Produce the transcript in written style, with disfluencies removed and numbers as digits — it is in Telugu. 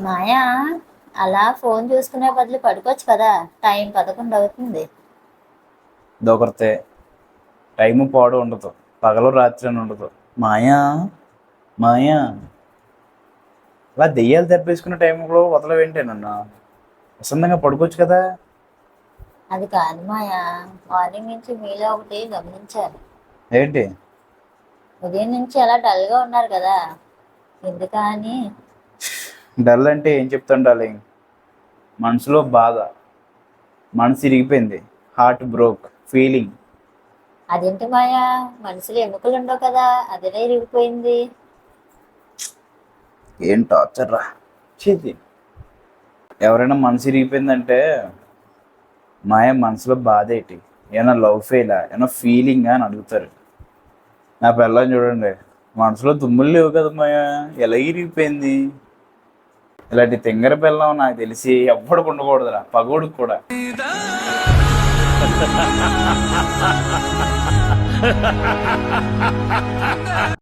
మాయా, అలా ఫోన్ చూసుకునే బదులు పడుకోవచ్చు కదా. టైం 11 అవుతుంది. దొకరితే టైము పాడు ఉండదు, పగలు రాత్రి అని ఉండదు. మాయా మాయా, అలా దెయ్యాలు తెప్పేసుకునే టైంలో వదలవేంటే నన్ను? ప్రశాంతంగా పడుకోవచ్చు కదా. అది కాదు మాయా, మార్నింగ్ నుంచి మీలో ఒకటి గమనించాను. ఏంటి? ఉదయం నుంచి అలా డల్గా ఉన్నారు కదా, ఎందుకా అని. డల్ అంటే ఏం చెప్తాను డార్లింగ్, మనసులో బాధ, మనసు ఇరిగిపోయింది, హార్ట్ బ్రోక్ ఫీలింగ్. అదేంటి మాయా, మనసులో ఎముకలు ఉండవు కదా, అదేలా ఇరిగిపోయింది? ఏం టార్చర్ రా. చేతి ఎవరైనా మనసు ఇరిగిపోయిందంటే మాయ మనసులో బాధ ఏంటి, ఏమైనా లవ్ ఫెయిలా, ఏమైనా ఫీలింగా అని అడుగుతారు. నా పిల్లని చూడండి, మనసులో తుమ్ములు లేవు కదా మాయా, ఎలా ఇరిగిపోయింది? ఇలాంటి తింగర పిల్లం నాకు తెలిసి ఎవ్వడికి ఉండకూడదురా, పగోడికి కూడా.